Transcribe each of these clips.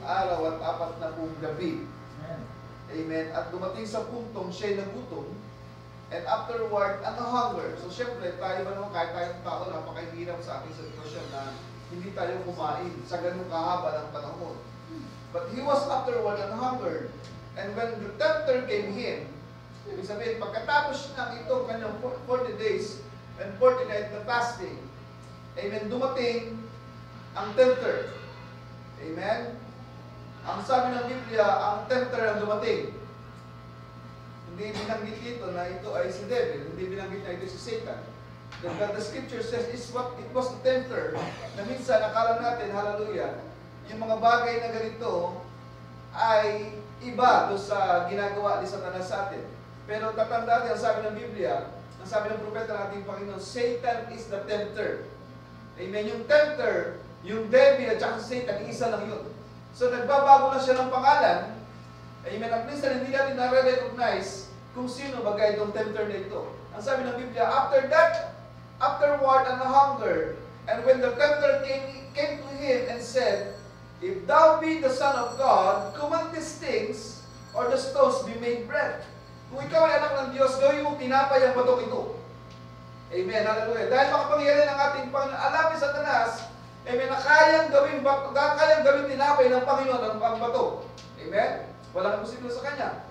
araw at 40 gabi. Amen. At dumating sa puntong siya'y nagutom, and afterward, hunger. So, syempre, tayo ba naman, kahit tayong tao, napakahirap sa ating sitwasyon na hindi tayo kumain sa ganung kahaba ng panahon. But he was afterward hungered. And when the tempter came him, ibig sabihin, pagkatapos ng itong kanyang 40 days and 40 nights na fasting, amen, dumating ang tempter. Amen? Ang sabi ng Biblia, ang tempter ang dumating. Hindi binanggit dito na ito ay si devil. Hindi binanggit na ito si Satan. The scripture says it was the tempter na minsan akala natin, hallelujah, yung mga bagay na ganito ay iba doon sa ginagawa ni Satanas sa atin. Pero tatandaan natin ang sabi ng Biblia, ang sabi ng propeta ng ating Panginoon, Satan is the tempter. Amen. Yung tempter, yung devil at saka Satan, isa lang yun. So nagbabago na siya ng pangalan. Amen. At minsan hindi natin na-recognize kung sino bagay itong tempter na ito. Ang sabi ng Biblia, afterward and hunger, and when the tempter came to him and said, if thou be the Son of God, command these things, or the stones be made bread. Kung ikaw ay anak ng Diyos, gawin mo tinapay ang batong ito. Amen. Hallelujah. Dahil makapangyarihan ng ating Panginoon, alam ni Satanas, amen, na kayang gawin tinapay ng Panginoon ang bato. Amen? Walang imposible sa Kanya.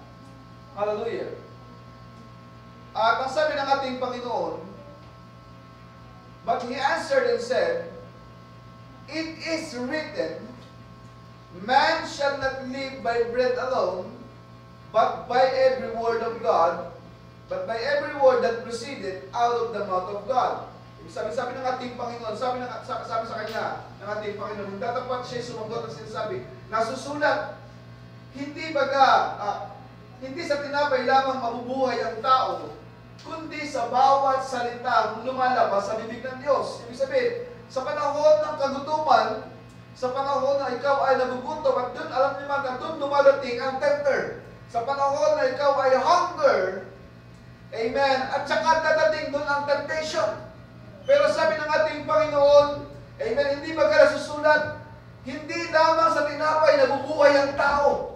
Hallelujah. At ang sabi ng ating Panginoon, but he answered and said, it is written, man shall not live by bread alone, but by every word of God, but by every word that proceeded out of the mouth of God. Sabi ng ating Panginoon, sabi sa Kanya, ng ating Panginoon, tatapat siya sumagot at sinasabi, nasusulat, hindi sa tinapay lamang mabubuhay ang tao, kundi sa bawat salitang lumalabas sa bibig ng Diyos. Ibig sabihin, sa panahon ng kagutuman, sa panahon na ikaw ay nagugutom, at doon, alam niyo man, doon dumadating ang tempter. Sa panahon na ikaw ay hunger, amen, at saka dadating doon ang temptation. Pero sabi ng ating Panginoon, amen, hindi ba nasusulat, hindi lamang sa tinapay nabubuhay ang tao.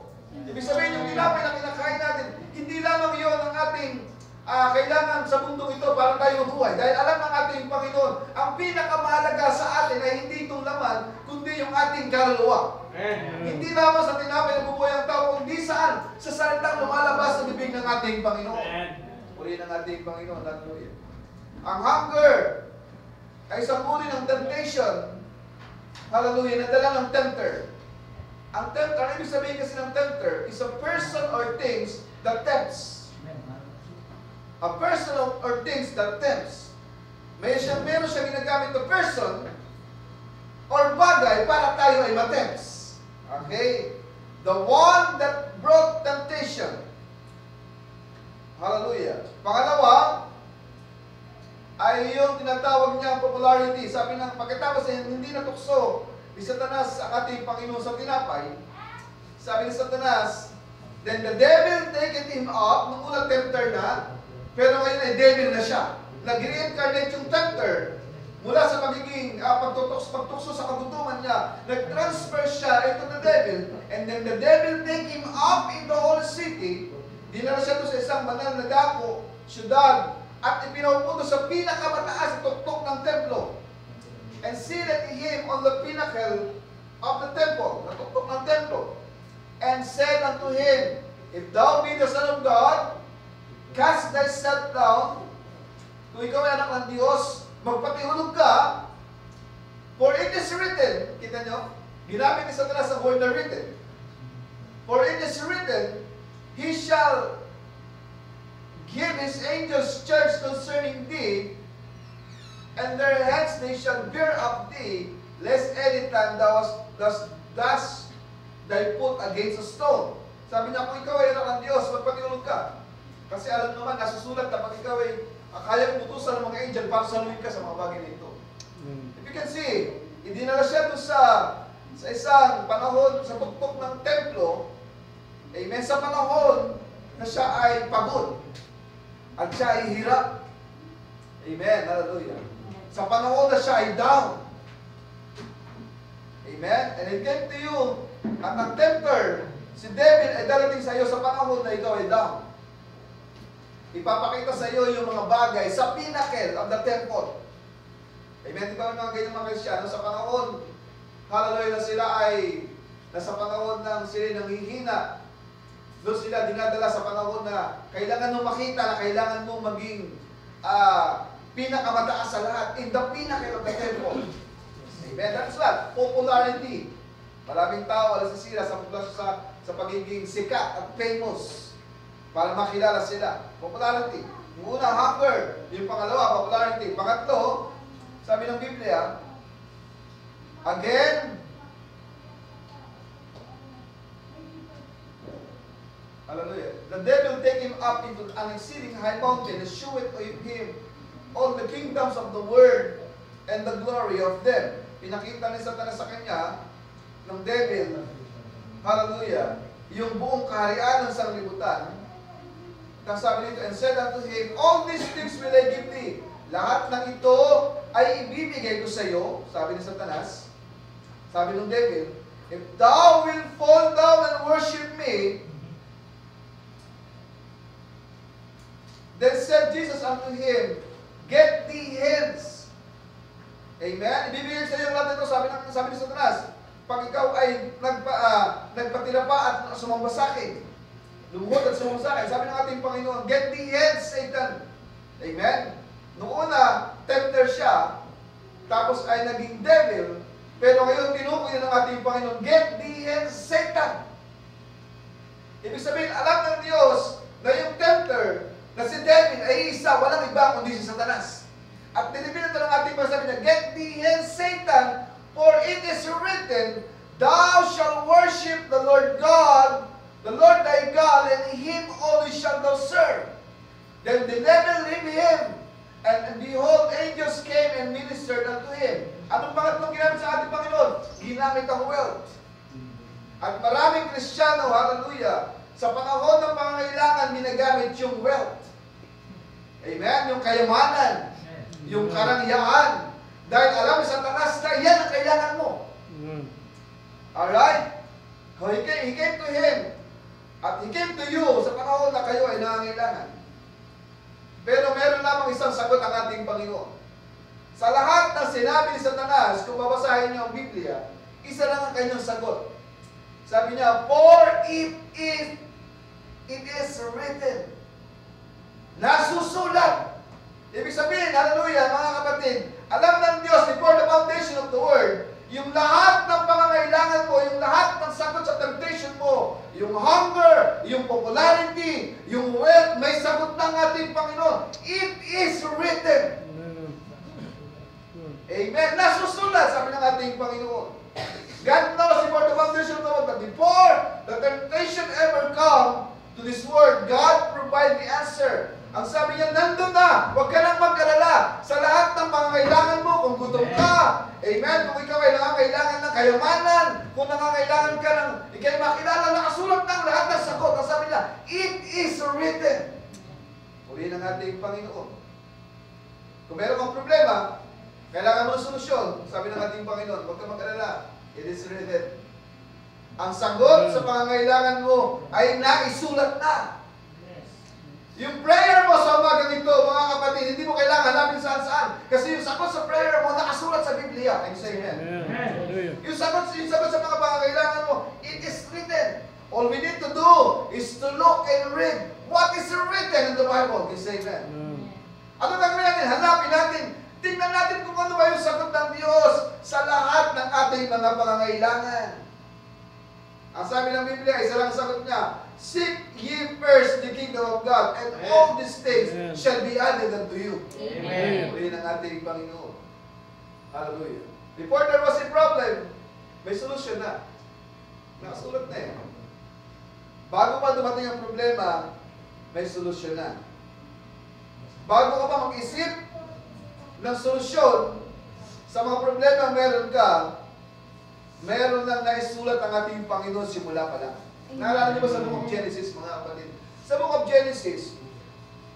Ibig sabihin, yung tinapay na kinakain natin, hindi lamang yun ang ating kailangan sa mundong ito para tayo mabuhay. Dahil alam ng ating Panginoon, ang pinakamahalaga sa atin ay hindi itong laman, kundi yung ating kaluluwa. Hindi lamang sa tinapay nabubuhay ang tao, kundi saan? Sa salitang lumalabas sa bibig ng ating Panginoon. Uli ng ating Panginoon. Hallelujah. Ang hunger ay isang uri ng temptation. Hallelujah. Nadala ng tempter. Ang tempter, ang ibig sabihin kasi ng tempter is a person or things that tempts. A person or things that tempts. Meron siya ginagamit na person or bagay para tayo ay matempts. Okay? The one that brought temptation. Hallelujah. Pangalawa, ay yung tinatawag niyang popularity. Sabi ng pagkatapos ay hindi natukso ni Satanas ang ating Panginoon sa tinapay. Sabi ni Satanas, then the devil taken him up, nung unang tempter na, pero ngayon ay devil na siya. Nag-reincarnate yung tempter mula sa magiging pagtukso sa kagutuman niya. Nag-transfer siya into the devil, and then the devil take him up in the whole city. Dinala siya doon sa isang banal na dako, syudad, at ipinaupo sa pinakamataas na tuktok ng templo. And seated him on the pinnacle of the temple, na tuktok ng templo. And said unto him, if thou be the Son of God, cast thyself down. Kung ikaw ay anak ng Diyos, magpatihulog ka. For it is written, kita nyo, ginamit ni Satanas ang word na written. For it is written, he shall give his angels charge concerning thee, and their hands they shall bear up thee, lest any time thou dost dash thy foot against a stone. Sabi niya, kung ikaw ay anak ng Diyos, magpatihulog ka. Kasi alam naman, nasusulat na pag ikaw ay kaya utusan ng mga angel para saluhin ka sa mga bagay na ito. If you can see, idinala siya doon sa isang panahon, sa tuktok ng templo, amen, sa panahon na siya ay pagod at siya ay hirap. Amen, hallelujah. Sa panahon na siya ay down. Amen, and it came to you At ang tempter, si devil ay darating sa iyo sa panahon na ikaw ay down. Ipapakita sa iyo yung mga bagay sa pinnacle of the temple. Amen? Di ba mga ganyan mga Kristyano sa panahon, hallelujah, na sila ay nasa panahon ng sila nanghihina. Doon sila dinadala sa panahon na kailangan mong makita na kailangan mong maging pinakamataas sa lahat. In the pinnacle of the temple. Amen? That's what? Popularity. Maraming tao alas sila sa pagiging sikat at famous para makilala sila. Popularity. Yung una, hunger. Yung pangalawa, popularity. Pangatlo, sabi ng Biblia, again, hallelujah, the devil take him up into an exceeding high mountain and sheweth him all the kingdoms of the world and the glory of them. Pinakita ni Satanas sa kanya, ng devil, hallelujah, yung buong kaharian ng sanglibutan. Ang sabi nito, and said unto him, all these things will I give thee. Lahat ng ito ay ibibigay ko sa iyo, sabi ni Satanas. Sabi ng devil, if thou wilt fall down and worship me, then said Jesus unto him, get thee hence. Amen? Ibibigay sa iyo lahat ito, sabi ni Satanas. Pag ikaw ay nagpatira pa at sumamba sa akin, lumuhod at sumamba sa akin, sabi ng ating Panginoon, get thee hence, Satan. Amen? Noong una, tempter siya, tapos ay naging devil, pero ngayon tinukoy ng ating Panginoon, get thee hence, Satan. Ibig sabihin, alam ng Diyos na yung tempter, na si devil ay isa, walang iba kundi si Satanas. At tinipin ito ng ating Panginoon, niya, get thee hence, Satan, for it is written, thou shalt worship the Lord God, the Lord thy God, and him only shalt thou serve. Then the devil left him, and behold, angels came and ministered unto him. Anong pangatlong ginamit sa ating Panginoon? Ginamit ang wealth. At maraming Kristiyano, hallelujah, sa panahon ng pangangailangan, ginagamit yung wealth. Amen? Yung kayamanan, yung karangyaan. Dahil alam sa Satanas na yan ang kailangan mo. Alright? He came to him. At he came to you sa panahon na kayo ay nangangailangan. Pero meron lamang isang sagot ang ating Panginoon. Sa lahat ng sinabi ni Satanas, kung babasahin niyo ang Biblia, isa lang ang kanyang sagot. Sabi niya, for it is written. Nasusulat. Ibig sabihin, hallelujah, mga kapatid, alam ng Diyos, before the foundation of the world, yung lahat ng pangangailangan mo, yung lahat ng sagot sa temptation mo, yung hunger, yung popularity, yung wealth, may sagot ng ating Panginoon. It is written. Amen. Nasusulat, sabi ng ating Panginoon. God knows before the foundation of the world, but before the temptation ever come to this world, God provide the answer. Ang sabi niya, nandun na, huwag ka nang mag-alala sa lahat ng pangangailangan mo, kung gutom ka, amen, kung ikaw ay nangangailangan ng kayamanan, kung nangangailangan ka ng ikay makilala, nakasulat ng lahat ng sagot. Ang sabi niya, it is written. Uli ng ating Panginoon. Kung meron kang problema, kailangan mo ng solusyon, sabi ng ating Panginoon, huwag ka mag-alala, it is written. Ang sagot sa pangangailangan mo ay naisulat na. Yung prayer mo sa umagang ito, mga kapatid, hindi mo kailangan hanapin saan-saan. Kasi yung sagot sa prayer mo, nakasulat sa Biblia. Can you say amen? Amen. Yung sagot sa mga pangangailangan mo, it is written. All we need to do is to look and read what is written in the Bible. Can you say amen? Ano gagawin natin? Hanapin natin. Tingnan natin kung ano ba yung sagot ng Diyos sa lahat ng ating mga pangangailangan. Ang sabi ng Biblia, isa lang sagot niya, seek ye first the kingdom of God, and all these things shall be added unto you. Amen. Uli ng ating Panginoon. Hallelujah. Before there was a problem, may solution na. Nakasulat na eh. Bago pa dumating ang problema, may solusyon na. Bago ka pa mag-isip ng solusyon sa mga problema meron ka, meron lang naisulat ang ating Panginoon simula pa lang. Naalala niyo ba sa Book of Genesis, mga kapatid? Sa Book of Genesis,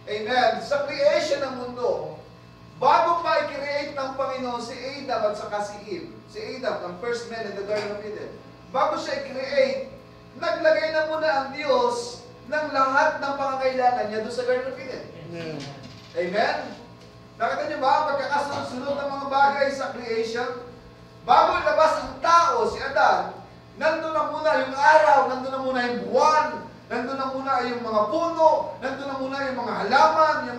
amen, sa creation ng mundo, bago pa i-create ng Panginoon si Adam at saka si Eve, si Adam, ang first man in the Garden of Eden, bago siya i-create, naglagay na muna ang Diyos ng lahat ng pangangailangan niya doon sa Garden of Eden. Amen? Nakita niyo ba, pagkakasunod-sunod ng mga bagay sa creation? Bago ilabas ang tao, si Adan, nandun na muna yung araw, nandun na muna yung buwan, nandun na muna yung mga puno, nandun na muna yung mga halaman, yung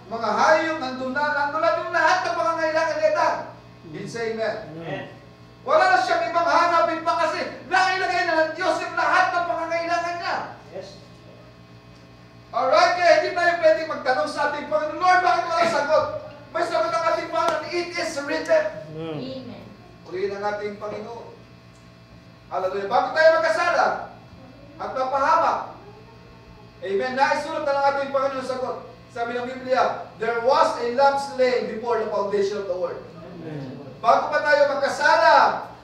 mga hayop, nandun na yung lahat ng pangangailangan ni Adan. Please say amen. Amen. Wala na siyang ibang hanapin pa kasi nailagay na ng Diyos yung lahat ng pangangailangan niya. Yes. Alright, kaya hindi tayo pwedeng magtanong sa ating Panginoon, Lord, bakit wala sagot? May sagot ang ating Panginoon, it is written. Amen. Uli ng ating Panginoon. Hallelujah. Bago tayo magkasala at mapahamak, amen, naisulat na ng ating Panginoon sagot. Sabi ng Biblia, there was a lamb slain before the foundation of the world. Bago pa tayo magkasala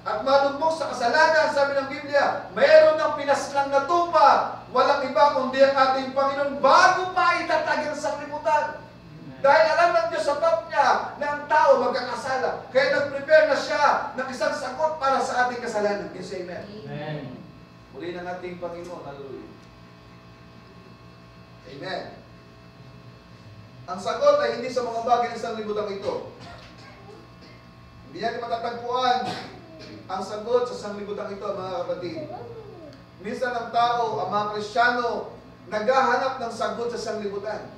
at malugmok sa kasalanan, sabi ng Biblia, mayroon ng pinaslang na tupa, walang iba kundi ang ating Panginoon bago pa itatag ang sanglibutan. Dahil alam ng Diyos sa top niya na ang tao magkakasala. Kaya nag-prepare na siya ng isang sagot para sa ating kasalanan. Yes, amen. Amen. Muli ng ating Panginoon. Hallelujah. Amen. Ang sagot ay hindi sa mga bagay ng sanglibutan ito. Hindi natin matatagpuan ang sagot sa sanglibutan ito, mga kapatid. Minsan ang tao, ang mga Kristiyano, naghahanap ng sagot sa sanglibutan.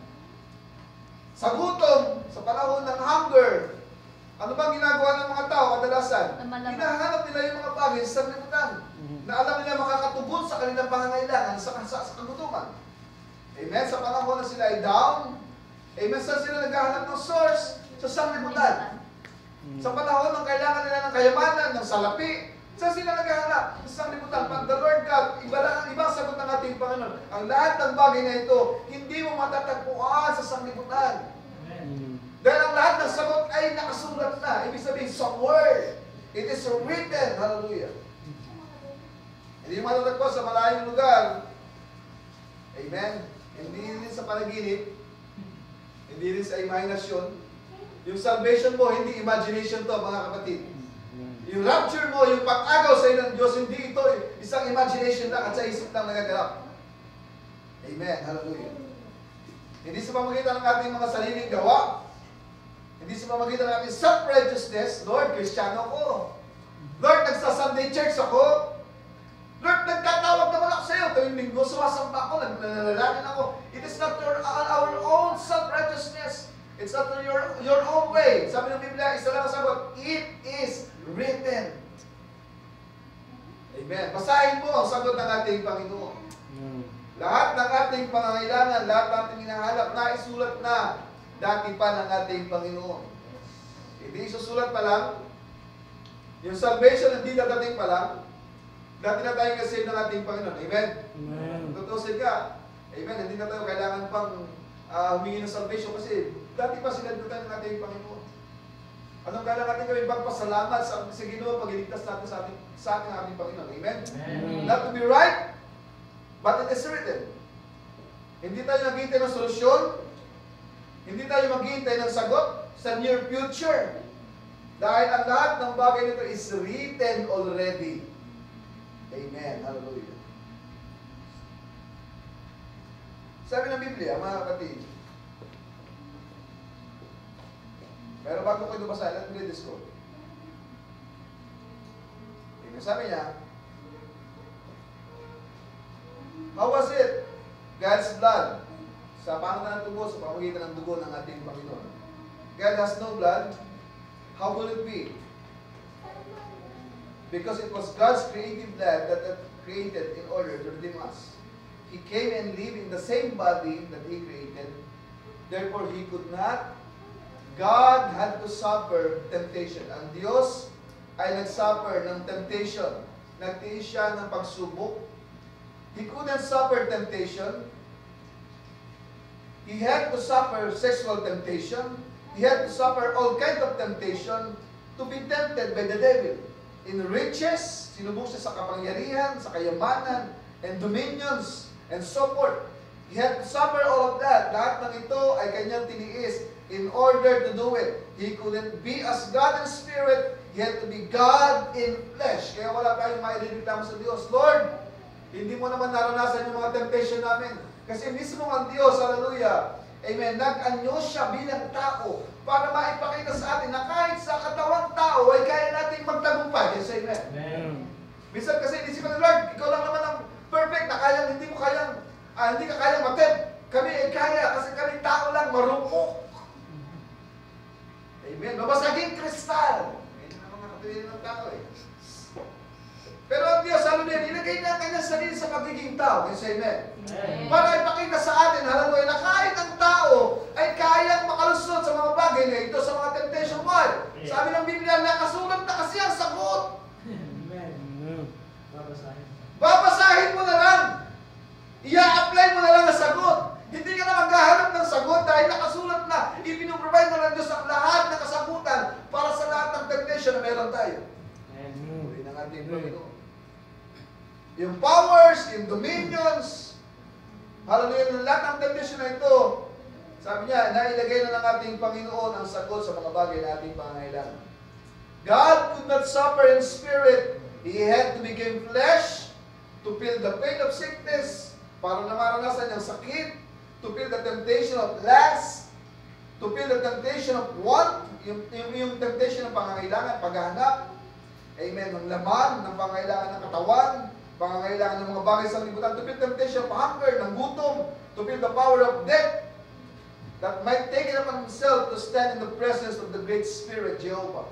Sa gutom, sa panahon ng hunger, ano bang ginagawa ng mga tao kadalasan? Hinahanap nila yung mga bagay sa sanglibutan na alam nila makakatugon sa kanilang pangangailangan sa kagutuman. Amen? Sa panahon na sila ay down, amen, saan sila naghahanap ng source? Sa sanglibutan. Sa panahon ng kailangan nila ng kayamanan, ng salapi, saan sila naghahanap? Sa sanglibutan. Pag the Lord God, ibang sagot ng ating Panginoon. Ang lahat ng bagay na ito, hindi mo matatagpuan sa sanglibutan. Dahil ang lahat ng sagot ay nakasulat na. Ibig sabihin, sa word. It is written. Hallelujah. Hindi mo matatagpuan sa malayong lugar. Amen. Hindi rin sa panaginip. Hindi rin sa imahinasyon. Yung salvation mo, hindi imagination to, mga kapatid. Yung rapture mo, yung pag-agaw sa ng Diyos, hindi ito isang imagination lang at sa isip lang nagaganap. Amen. Hallelujah. Hindi sa pamagitan ng ating mga sariling gawa. Hindi sa pamagitan ng ating self-righteousness. Lord, Kristiyano ko. Lord, nagsa-Sunday church ako. Lord, nagtatawag naman ako sa iyo. Tuwing linggo, sumasamba ako, nananalangin ako. It is not our own self-righteousness. It's not your own way. Sabi ng Biblia, isa lang ang sagot, it is written. Amen. Basahin mo ang sagot ng ating Panginoon. Lahat ng ating pangangailangan, lahat ng ating hinahanap, naisulat na dati pa ng ating Panginoon. Hindi isusulat pa lang. Yung salvation hindi dadating pa lang. Dati na tayo kasi ng ating Panginoon. Amen? Amen. Tutusin ka. Amen. Hindi na tayo kailangan pang humingi ng salvation kasi dati pa sinadutan ng ating Panginoon. Anong kailangan natin gawin? Pagpasalamat sa Ginoo pag iligtas natin sa ating Panginoon. Amen? Amen. Not to be right, but it is written. Hindi tayo naghihintay ng solusyon. Hindi tayo maghihintay ng sagot sa near future. Dahil ang lahat ng bagay nito is written already. Amen. Hallelujah. Sabi ng Biblia, mga kapatid, meron bago kayo basahin, let's read this quote. Sabi niya, how was it? God's blood. Sa pangalan ng dugo, sa pamagitan ng dugo ng ating Panginoon. God has no blood. How will it be? Because it was God's creative blood that created in order to redeem us. He came and lived in the same body that He created. Therefore, He could not. God had to suffer temptation. Ang Diyos ay nagsuffer ng temptation. Nagtiis siya ng pagsubok. He couldn't suffer temptation. He had to suffer sexual temptation. He had to suffer all kinds of temptation to be tempted by the devil. In riches, sinubok siya sa kapangyarihan, sa kayamanan, and dominions, and so forth. He had to suffer all of that. Lahat ng ito ay kanyang tiniis in order to do it. He couldn't be as God in spirit. He had to be God in flesh. Kaya wala tayong maireklamo sa Diyos. Lord, hindi mo naman naranasan yung mga temptation namin. Kasi mismo ang Diyos, hallelujah, amen, nag-anyo siya bilang tao para maipakita sa atin na kahit sa katawang tao ay kaya natin magtagumpay. Yes, amen. Amen. Minsan kasi inisip ko, Lord, ikaw lang naman ang perfect na kayang, hindi ka kayang matip. Kami ay kaya kasi kami tao lang, marupok. Amen. Mabasaging kristal. Ayun ang mga katuwiran ng tao eh. Pero ang Diyos, hallelujah, nilagay niya ang kanyang sarili sa pagiging tao. Yes, amen. Amen. Para ipakita sa atin, hallelujah, na kahit ang tao ay kayang makalusot sa mga bagay na ito, sa mga temptation. Why? Sabi ng Biblia, nakasulat na kasi ang sagot. Amen. Babasahin mo na lang. I-apply mo na lang ang sagot. Hindi ka na maghahanap ng sagot dahil nakasulat na. Ipinuprovide na ng Diyos ang lahat ng kasagutan para sa lahat ng temptation na meron tayo. Uli ng ating Panginoon. Yung powers, yung dominions, hallelujah, lahat ng temptation na ito, sabi niya, nailagay na ng ating Panginoon ang sagot sa mga bagay na ating pangangailangan. God could not suffer in spirit. He had to become flesh to feel the pain of sickness, para na maranasan yung sakit, to feel the temptation of lust, to feel the temptation of want, yung temptation ng pangangailangan, paghahanap, amen, ng laman, ng pangangailangan ng katawan, pangangailangan ng mga bagay sa libutan, to feel temptation of hunger, ng gutom, to feel the power of death, that might take it upon himself to stand in the presence of the great Spirit, Jehovah.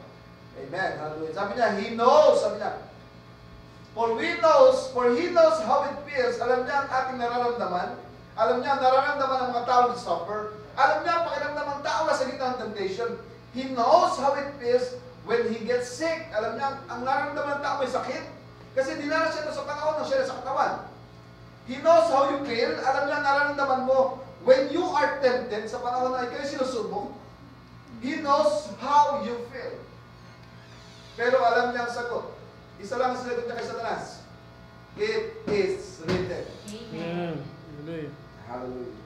Amen. Hallelujah. Sabi niya, He knows, sabi niya, for He knows how it feels. Alam niya ang ating nararamdaman. Alam niya ang nararamdaman ng mga tao na suffer. Alam niya ang pakiramdam ng tao na sa gitna ng temptation. He knows how it feels when he gets sick. Alam niya ang nararamdaman ng tao ay sakit. Kasi dinaras siya sa panahon na siya sa katawan. He knows how you feel. Alam niya ang nararamdaman mo when you are tempted sa panahon na ikaw sinusubok. He knows how you feel. Pero alam niya ang sagot. Isa lang ang sinagot niya kay Satanas. It is written. Amen. Hallelujah.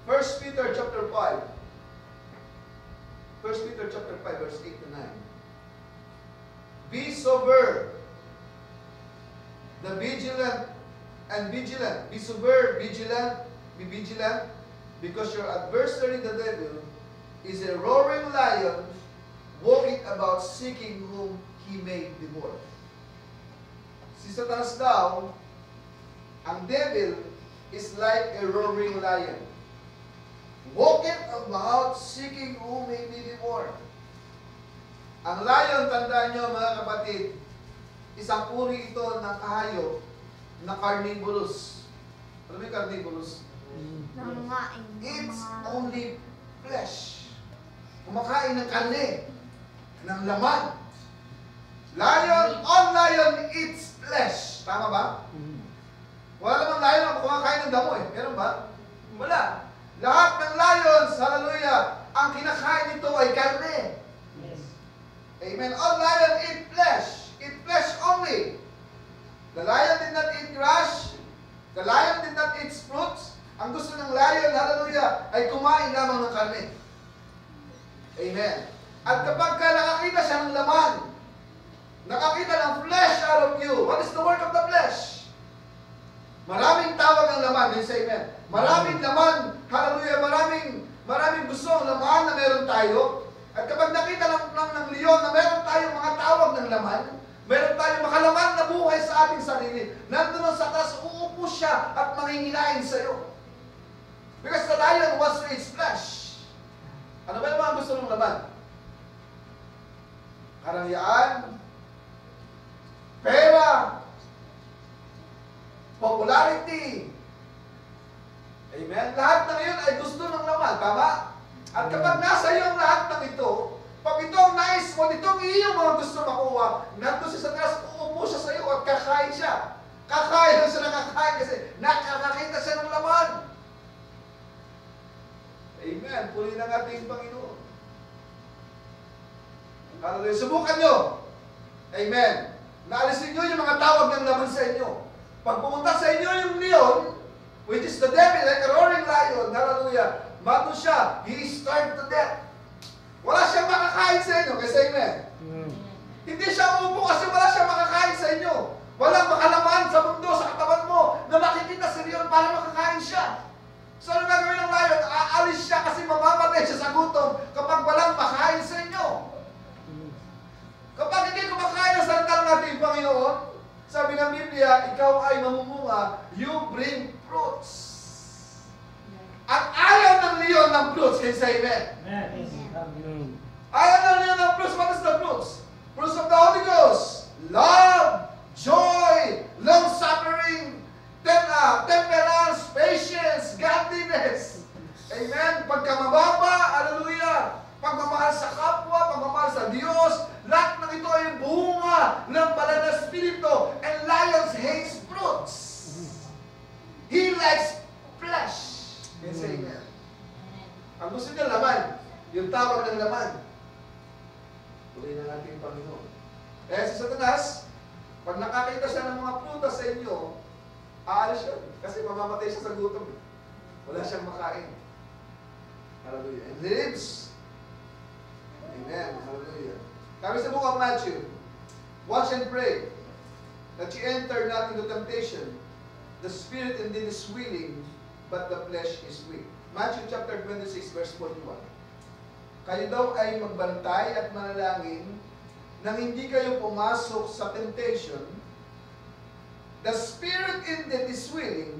1 Peter chapter 5. 1 Peter chapter 5 verse 8 to 9. Be sober. The vigilant and vigilant. Be sober, vigilant, be vigilant, because your adversary the devil is a roaring lion, walking about seeking whom he may devour. Si Satanas daw, ang devil is like a roaring lion, walking about seeking whom may be devoured. Ang lion, tandaan nyo mga kapatid, isang uri ito ng hayop na carnivorous. Ano may carnivorous? It's only flesh. Kumakain ng karne, ng laman. All lion eats flesh. Tama ba? Wala namang lion na kumakain ng damo eh. Meron ba? Wala. Lahat ng lions, hallelujah, ang kinakain nito ay karne. Yes. Amen. All lion eat flesh. Eat flesh only. The lion did not eat grass. The lion did not eat fruits. Ang gusto ng lion, hallelujah, ay kumain lamang ng karne. Amen. At kapag nakakita siya ng laman, nakakita ng flesh out of you, what is the work of the flesh? Maraming tawag ng laman, din sa amen. Maraming laman, hallelujah, maraming gusto ang laman na meron tayo. At kapag nakita ng leon na meron tayong mga tawag ng laman, meron tayong makalaman na buhay sa ating sarili, nandun sa taas, uupo siya at mangingilain sa iyo. Because the lion wants to eat flesh. Ano ba yung mga gusto ng laman? Karangyaan, pera, popularity. Amen? Lahat ng iyon ay gusto ng laman, tama? At kapag nasa iyo ang lahat ng ito, pag ito ang nais mo, itong iyong mga gusto makuha, nandun siya sa taas, uupo siya sa iyo at kakain siya. Kakain lang siya nakakain kasi nakakakita siya ng laman. Amen. Puli ng ating Panginoon. Hallelujah. Subukan nyo. Amen. Naalisin nyo yung mga tawag ng laman sa inyo. Pag pumunta sa inyo yung leon, which is the devil, like a roaring lion, hallelujah, mato siya, he is starved to death. Wala siyang makakain sa inyo, kasi amen. Hindi siya uupo kasi wala siya makakain sa inyo. Walang makalaman sa mundo, sa katawan mo, na makikita sa riyon para makakain siya. So ano gagawin ng lion? Aalis siya kasi mamamatay siya sa gutom kapag walang makain sa inyo. Kapag hindi kumakain ang salita ng ating Panginoon, sabi ng Biblia, ikaw ay mamumunga, you bring fruits. At ayaw ng leon ng fruits, can you say amen? Amen. Ayaw ng leon ng fruits, what is the fruits? Fruits of the Holy Ghost, love, joy, long-suffering, temperance, patience, godliness. Amen? Pagkamababa, hallelujah. Pagmamahal sa kapwa, pagmamahal sa Diyos, lahat ng ito ay bunga ng banal na Espiritu. And lions hates fruits. He likes flesh. Can you say amen? Ang gusto niya laman, yung tawag ng laman. Tuloy ng ating Panginoon. Kaya si Satanas, pag nakakita siya ng mga prutas sa inyo, aalis siya. Kasi mamamatay siya sa gutom. Wala siyang makain. Hallelujah. And lives. Amen. Hallelujah. Kami sa book of Matthew, watch and pray that you enter not into temptation. The spirit indeed is willing, but the flesh is weak. Matthew chapter 26, verse 41. Kayo daw ay magbantay at manalangin nang hindi kayo pumasok sa temptation. The spirit indeed is willing,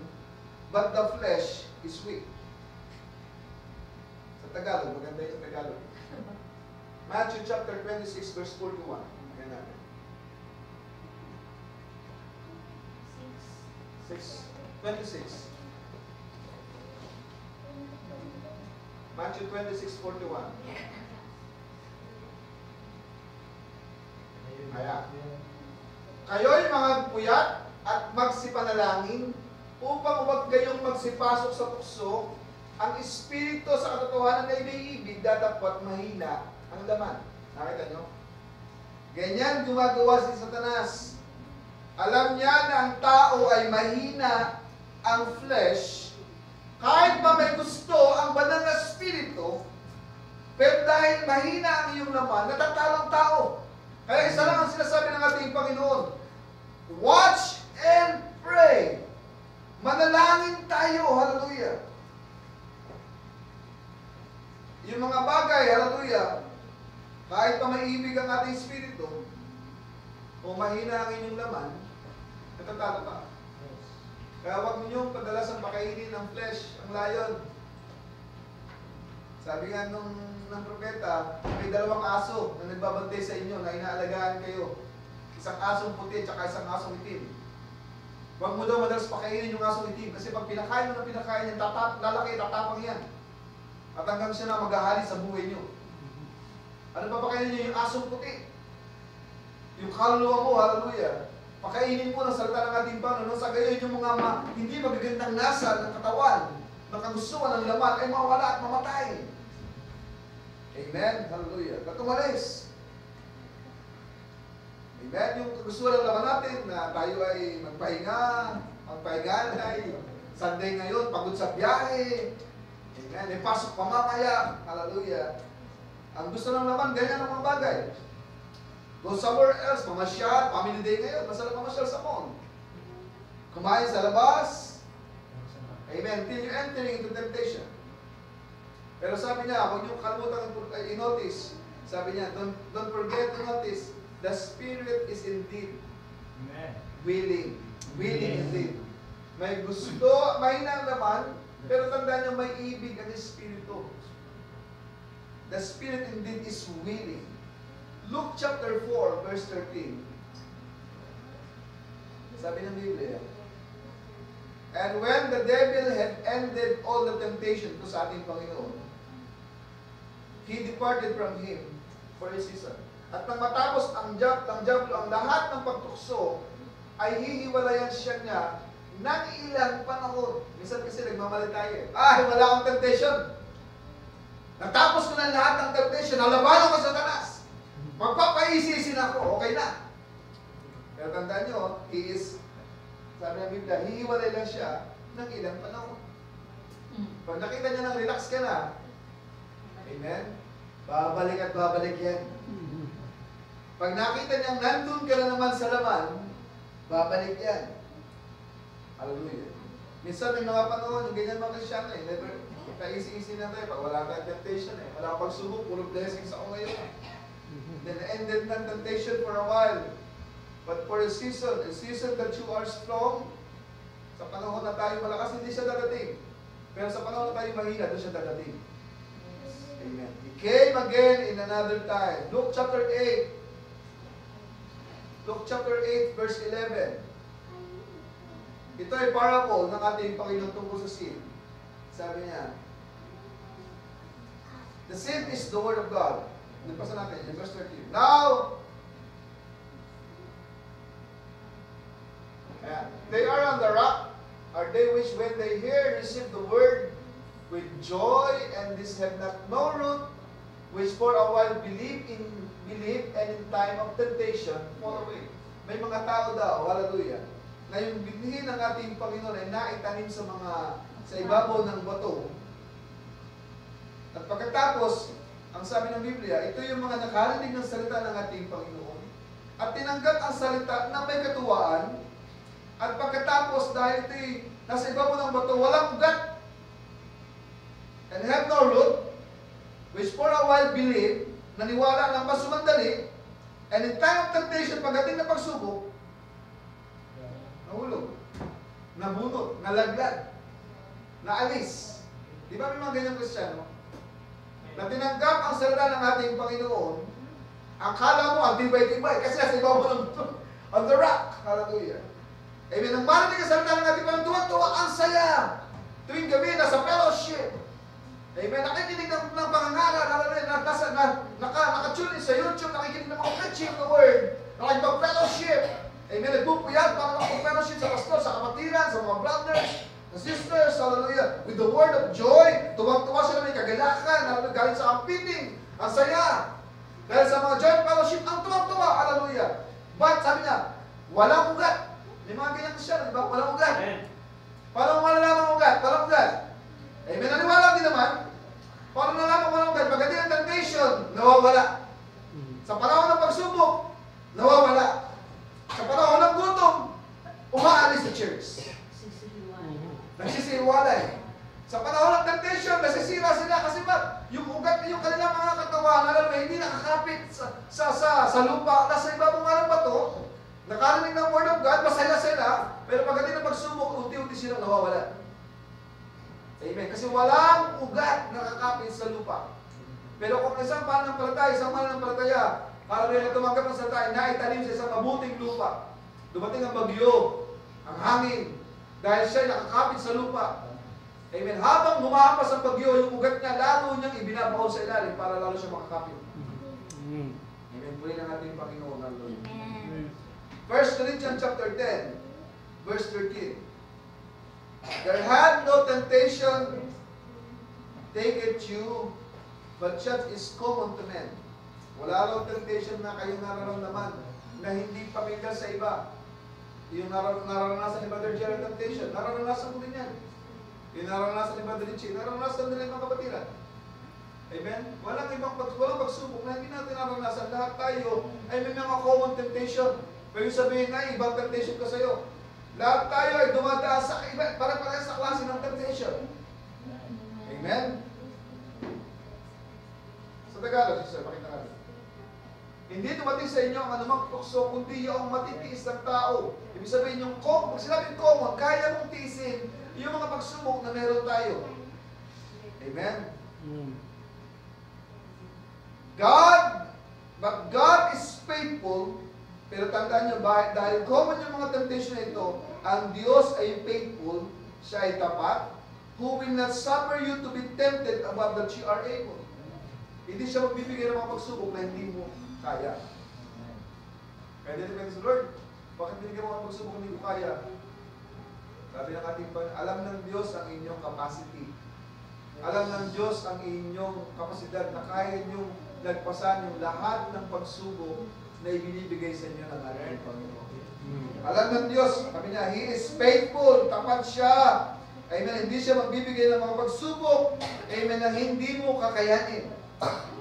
but the flesh is weak. Sa Tagalog, maganda yung Tagalog. Matthew chapter 26, verse 41. Ayan natin. 26. Matthew 26:41. Kaya, kayo'y mga puyat at magsipanalangin upang huwag kayong magsipasok sa tukso. Ang espiritu sa katotohanan ay may ibig, datapwat mahina ang laman. Nakita nyo? Ganyan gumagawa si Satanas. Alam niya na ang tao ay mahina ang flesh. Kahit pa may gusto ang banal na espiritu, pero dahil mahina ang iyong laman, natatalo ang tao. Kaya isa lang ang sinasabi ng ating Panginoon, watch and pray. Manalangin tayo, hallelujah. Yung mga bagay, hallelujah, kahit pa may ibig ang ating espiritu, o mahina ang inyong laman, natatalo ka. Kaya huwag ninyong padalasang pakainin ng flesh, ang lion. Sabi nga ng propeta, may 2 aso na nagbabantay sa inyo na inaalagaan kayo. Isang asong puti at isang asong itim. Huwag mo daw madalas pakainin yung asong itim kasi pag pinakain mo na pinakain yan, lalaki, tatapang yan. At hanggang siya na maghahali sa buhay nyo. Ano pa pakainin nyo? Yung asong puti. Yung kaluluwa mo, hallelujah. Pakainin mo ng salita ng ating Panginoon. Sa gayon yung mga hindi magagandang nasa ng katawan, ng kagustuhan ng laman, ay mawala at mamatay. Amen? Hallelujah. Katumalis. Amen? Yung kagustuhan ng laman natin na tayo ay magpahinganay. Sunday ngayon, pagod sa biyahe. Amen? May pasok pa mamaya. Hallelujah. Ang gusto ng laman, ganyan ang mga bagay. Go somewhere else, mamasyal, family day ngayon, masarap mamasyal sa mall. Kumain sa labas. Amen. Till you entering into temptation. Pero sabi niya, huwag niyo kalimutan i-notice. Sabi niya, don't forget to notice, the spirit is indeed willing. Willing indeed. May gusto, mahina naman, pero tandaan niyo, may ibig ang espiritu. The spirit indeed is willing. Luke chapter 4, verse 13. Sabi ng Biblia, and when the devil had ended all the temptation to sa ating Panginoon, he departed from him for a season. At nang matapos ang diablo, ang lahat ng pagtukso, ay hihiwalayan siya niya ng ilang panahon. Minsan kasi nagmamali tayo. Wala akong temptation. Natapos ko na lahat ng temptation, nalabanan ko sa Satanas. Magpapaisisin ako, okay na. Pero tandaan nyo, he is, sabi ng Biblia, hihiwalay lang siya ng ilang panahon. Pag nakita niya nang relax ka na, amen, babalik at babalik yan. Pag nakita niyang nandun ka na naman sa laman, babalik yan. Hallelujah. Minsan may mga panahon, yung ganyan mga Kristyano eh, never, ka-easy-easy na tayo. Pag wala tayong temptation eh, wala kang pagsubok, puro blessings ako ngayon. Then ended ng temptation for a while. But for a season that you are strong, sa panahon na tayo malakas, hindi siya dadating. Pero sa panahon na tayo mahina, doon siya dadating. Amen. He came again in another time. Luke chapter 8. Luke chapter 8, verse 11. Ito ay parable ng ating Panginoon tungkol sa sin. Sabi niya, the sin is the word of God. Nagpasa natin, in verse 13. Now, they are on the rock, are they which when they hear receive the word with joy, and this have not no root, which for a while believe, and in time of temptation fall away. May mga tao daw, hallelujah, na yung binhi ng ating Panginoon ay naitanim sa ibabaw ng bato. At pagkatapos, ang sabi ng Biblia, ito yung mga nakarinig ng salita ng ating Panginoon at tinanggap ang salita na may katuwaan. At pagkatapos, dahil ito'y nasa ibabaw ng bato, walang ugat and have no root, which for a while believe, naniwala ng pasumandali, and in time of temptation, pagdating na pagsubok, nahulog, nabunot, nalaglag, naalis. Di ba may mga ganyang Kristiyano? Na tinanggap ang salita ng ating Panginoon, akala mo ang tibay-tibay, kasi nasa ibabaw ng on the rock. Hallelujah. Amen. Nang marinig ang salita ng ating Panginoon, tuwa-tuwa, ang saya. Tuwing gabi, nasa fellowship. Amen. Nakikinig ng pangangaral, naka-tune in sa YouTube, nakikinig ng mga preaching ng word, nakikipag-fellowship. Amen. Nagpupuyat para makapag-fellowship sa pastor, sa kapatiran, sa mga brothers, sa sisters, hallelujah. With the word of joy, tuwang-tuwa sila, may kagalakan, hallelujah, galing sa ampiting, ang saya. Dahil sa mga joint fellowship, ang tuwang-tuwa, hallelujah. But, sabi niya, walang ugat. May mga ganyan siya, di ba? Walang ugat. Paano malalaman ang ugat? Walang ugat. Amen. Naniwala din naman. Paano nalaman walang ugat? Pagdating ng temptation, nawawala. Sa panahon ng pagsubok, nawawala. Sa panahon ng gutom, umaalis sa church. Nagsisiwalay. Sa panahon ng temptation, nasisira sila kasi ba, yung ugat, yung kanilang mga katawan, alam mo, hindi nakakapit sa lupa, nasa ibabaw nga ng bato, nakarinig ng word of God, masaya sila, pero pagdating ng pagsubok, unti-unti silang nawawala. Amen. Kasi walang ugat nakakapit sa lupa. Pero kung isang mananampalataya, para rin na tumanggap ng salita, naitanim sa isang mabuting lupa. Dumating ang bagyo, ang hangin, dahil siya nakakapit sa lupa. Amen. Habang humahampas ang bagyo, yung ugat niya, lalo niyang ibinabaon sa ilalim para lalo siya makakapit. Amen. Puri ng ating Panginoon. Amen. 1 Corinthians chapter 10, verse 13. There had no temptation taken you, but such is common to men. Wala raw temptation na kayo nararamdaman na hindi pamilya sa iba. Yung nararanasan ni Brother Gerald temptation, nararanasan ko din yan. Yung nararanasan ni Brother Richie, nararanasan din ang kapatiran. Amen? Walang pagsubok na hindi natin nararanasan. Lahat tayo ay may mga common temptation. Pwede sabihin na ibang temptation ka sa'yo. Lahat tayo ay dumadaan sa iba, para-parehas sa klase ng temptation. Amen? Sa Tagalog, sister, pakita natin. Hindi dumating sa inyo ang anumang tukso, kundi yung matitiis ng tao. Ibig sabihin yung pag sinabing common, kaya mong tiisin yung mga pagsubok na meron tayo. Amen? But God is faithful. Pero tandaan nyo, dahil common yung mga temptation na ito, ang Diyos ay faithful, siya ay tapat, who will not suffer you to be tempted above that you are able. Hindi siya magbibigay ng mga pagsubok na hindi mo kaya. Kaya dito sa Lord, bakit binigyan mo ang pagsubok na hindi mo kaya? Sabi ng ating Panginoon, alam ng Diyos ang inyong capacity. Alam ng Diyos ang inyong kapasidad na kaya niyong lagpasan yung lahat ng pagsubok na ibinibigay sa inyo ng ating Panginoon. Alam ng Diyos, sabi niya, He is faithful, tapat siya. Amen, hindi siya magbibigay ng mga pagsubok, amen, na hindi mo kakayanin.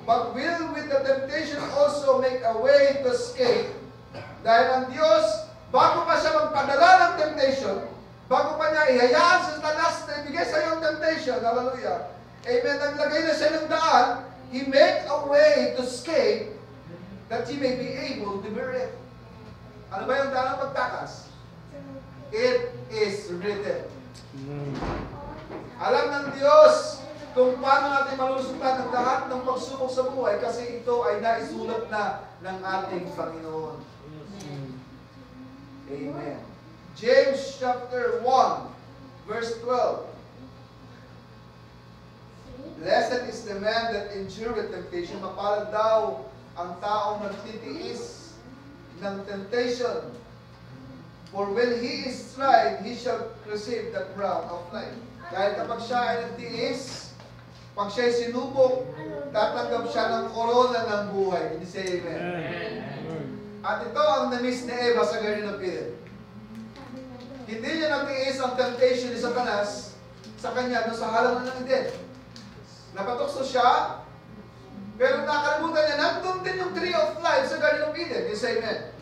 but will with the temptation also make a way to escape. Dahil ang Diyos, bago pa siya magpadala ng temptation, bago pa niya ihayaan sa Satanas na ibigay sa iyong temptation, hallelujah, amen, naglagay na siya ng daan, He make a way to escape that He may be able to bear it. Ano ba yung daan ng pagtakas? It is written. Alam ng Diyos kung paano natin malulusutan ang lahat ng pagsubok sa buhay kasi ito ay naisulat na ng ating Panginoon. Amen. James chapter 1, verse 12. Blessed is the man that endureth temptation. Mapalad daw ang taong nagtitiis ng temptation. For when he is tried, he shall receive the crown of life. Dahil kapag siya ay nagtiis, pag siya ay sinubok, tatanggap siya ng korona ng buhay. Hindi say amen. At ito ang na-miss ni Eva sa Garden of Eden. Hindi niya natiis ang temptation ni Satanas sa kanya doon sa halaman ng Eden. Napatukso siya, pero nakalimutan niya, nandun din yung tree of life sa Garden of Eden. Yes, amen.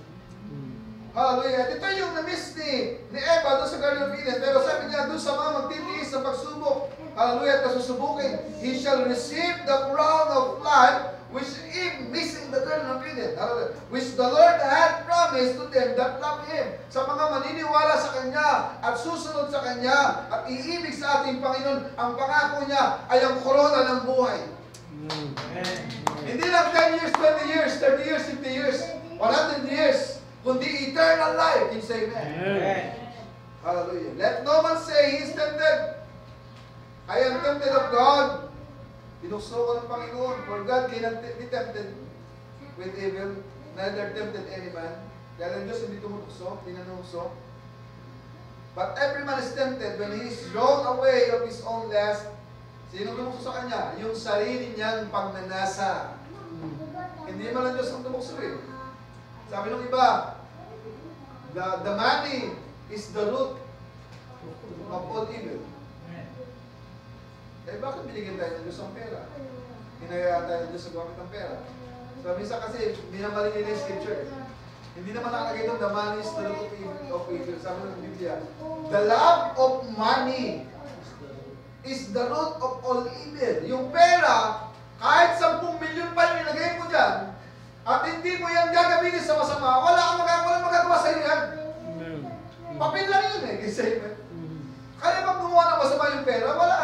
Hallelujah. At ito yung na-miss ni Eva doon sa Garden of Eden. Pero sabi niya, doon sa mga magtitiis sa pagsubok, hallelujah, at nasusubukin, he shall receive the crown of life which is missing the Garden of Eden. Hallelujah. Which the Lord had promised to them that love Him. Sa mga maniniwala sa Kanya at susunod sa Kanya at iibig sa ating Panginoon, ang pangako niya ay ang korona ng buhay. Hindi lang 10 years, 20 years, 30 years, 50 years, 100 years, kundi eternal life. Can you say amen? Hallelujah. Let no man say he is tempted. I am tempted of God. Pinukso ko ng Panginoon. For God cannot be tempted with evil, neither tempted any man. Kaya ang Diyos hindi tumutukso, hindi nanukso. But every man is tempted when he is drawn away of his own lust. Sino tumukso sa kanya? Yung sarili niyang pagnanasa. Hindi man ang Diyos ang tumukso eh. Sabi ng iba, the money is the root of all evil. Eh bakit binigyan tayo ng Diyos ang pera? Hinayaan tayo ng Diyos sa gumamit ng pera. So minsan kasi, minamali nila yung scripture. Hindi naman nakalagay doon, the money is the root of evil. Sabi ng Biblia, the love of money is the root of all evil. Yung pera, kahit 10 milyon pa yung ilagay mo dyan, at hindi mo yan gagamitin sa masama, walang magagawa sa iyo yan. Papel lang yun eh, kasi kaya bang gumawa ng masama yung pera? Wala.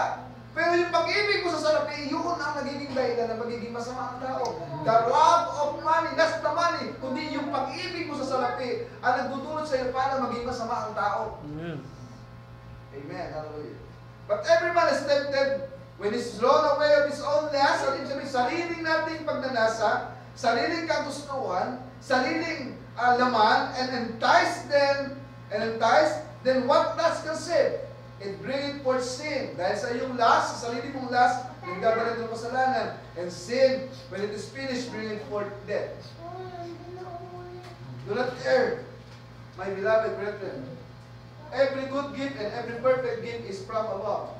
Pero yung pag-ibig mo sa salapi, yun ang nagiging dahilan na magiging masama ang tao. The love of money, that's the money. Kundi yung pag-ibig mo sa salapi ang nagdudulot sa iyo para maging masama ang tao. Amen. Hallelujah. But every man is tempted when he's drawn away of his own lust. At ibig sabihin, sariling nating pagnanasa, sariling kagustuhan, sariling laman, and entice, then what lust can save? It bringeth forth sin. Dahil sa iyong lust, sa sarili mong lust, nagdadala ng kasalanan. And sin, when it is finished, bringeth forth death. Do not err, my beloved brethren. Every good gift and every perfect gift is from above.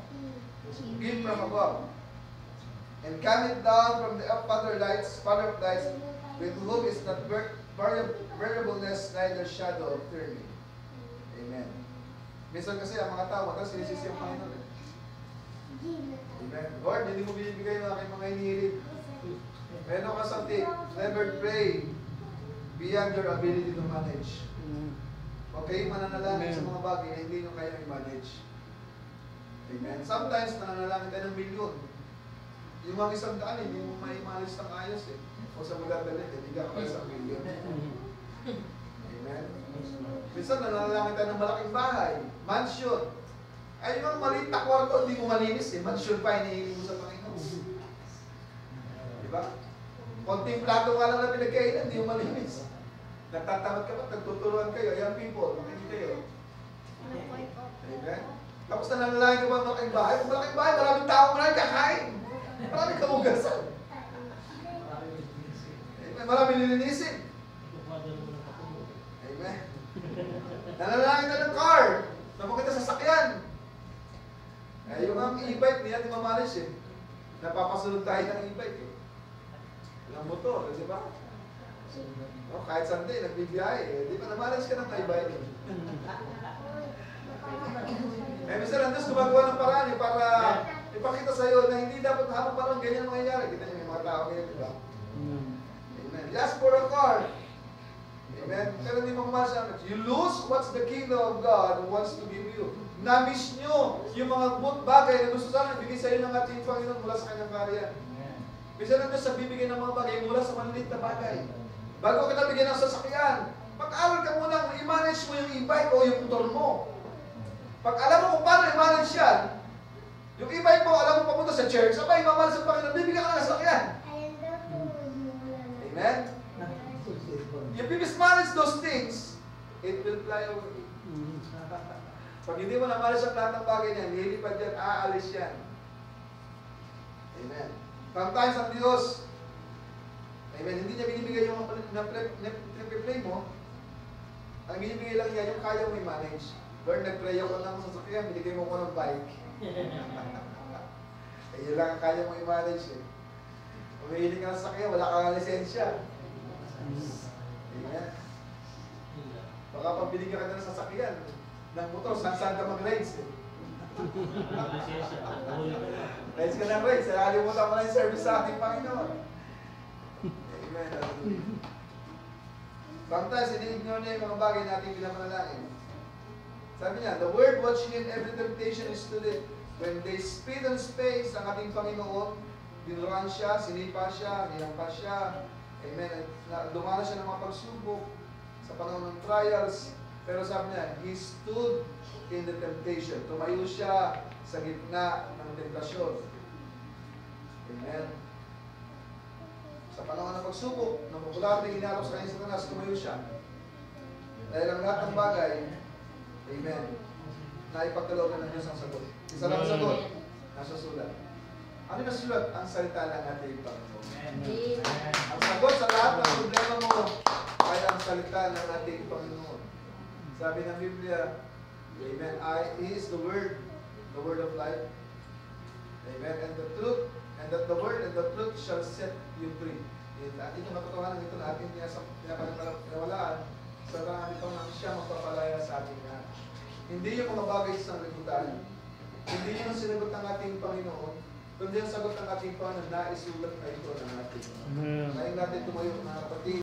Gift from above. And cometh down from the Father of lights, with whom is not variableness, neither shadow of turning. Amen. Minsan kasi ang mga tao, tapos sinisisi ang Panginoon eh. Amen. Lord, hindi mo binibigay ng aking mga hinihiling. Meron ka sa tip, never pray beyond your ability to manage. Huwag kayong mananalangin sa mga bagay na hindi nyo kaya i-manage. Amen. Sometimes, nananalangin tayo ng milyon. Yung mga 100, hindi mo ma-manage ng ayos eh. O sa magdadalit, hindi ka kaya sa milyon. Amen. Minsan, nananalangin tayo ng malaking bahay, mansion. Ay, yung maliit na kwarto, hindi mo malinis eh. Mansion pa, hinihiling mo sa Panginoon. Diba? Konting plato nga lang na pinagkainan, hindi mo malinis. Nagtatamad ka ba? Nagtuturuan kayo. Ayan, people, hindi kayo. Amen? Tapos nananalangin ka ba ng malaking bahay? Kung malaking bahay, maraming tao, maraming kakain. Maraming kaugasan. Amen? Maraming nilinisin. Amen? Nananalangin na ng car. Napakita sa sasakyan. Eh, yung ang e-bike, hindi natin mamalis eh. Napapasunod tayo ng e-bike eh. Ng motor, di ba? No, kahit Sunday, nagbibiyahe, di ba namalas ka ng taybay? Minsan ang Diyos gumagawa ng paraan para ipakita sa iyo na hindi dapat habang parang ganyan mangyayari. Kita niyo may mga tao ngayon, di ba? Amen. You ask for a car. Amen. Pero hindi mo kumasya. You lose what's the kingdom of God wants to give you. Na-miss nyo yung mga bagay na gusto sana ibigay sa iyo ng ating Panginoon mula sa kanyang karyan. Minsan ang Diyos sa bibigay ng mga bagay mula sa maliliit na bagay. Bago kita bigyan ng sasakyan, pag-aral ka muna kung i-manage mo yung e-bike o yung motor mo. Pag alam mo kung paano i-manage yan, yung e-bike mo, alam mo papunta sa church, sabay, mamanage sa Panginoon, bibigyan ka ng sasakyan. Amen? If you mismanage those things, it will fly away. Pag hindi mo na-manage ang lahat ng bagay niyan, lilipad yan, aalis yan. Amen. Sometimes ang Diyos, amen, hindi niya binibigay yung na-play mo, ang binibigay lang niya yung kaya mo i-manage. Lord, nag-pray ako ng sasakyan, binigay mo ko ng bike. Yun lang ang kaya mo i-manage eh. Umihiling ka ng sasakyan, wala kang lisensya. Amen. Baka pag binigyan ka na ng sasakyan, ng motor, saan ka mag-rides eh. Rides ka ng rides, nakalimutan mo na yung service sa ating Panginoon. Amen. Sometimes, ini-ignore niya yung mga bagay natin pinapanalangin. Sabi niya, the word watching in every temptation is to it. When they speed on space, ang ating Panginoon, dinuran siya, sinipa siya, nilampas siya. Amen. Dumana siya ng mga pagsubok sa panahon ng trials. Pero sabi niya, he stood in the temptation. Tumayo siya sa gitna ng tentasyon. Amen. Sa panahon ng pagsubok, ng popularity inarap sa kanyang Satanas, tumayo siya. Dahil ang lahat ng bagay, amen, na ipagkalooban ng Diyos ang sagot. Isa lang ang sagot, nasa sulat. Ano yung sulat? Ang salita ng ating Panginoon. Ang sagot sa lahat ng problema mo ay ang salita ng ating Panginoon. Sabi ng Biblia, amen, He is the Word of life. Amen, and the truth, and that the Word and the truth shall set you free. At itong katotohanan ito na ating pinapanawalaan sa tangan ito na siya magpapalaya sa ating lahat. Hindi yung mga bagay sa sanglibutan, hindi yung sinagot ng ating Panginoon, kundi ang sagot ng ating Panginoon na isulat na ito ng ating. Ngayon natin tumayo mga kapatid.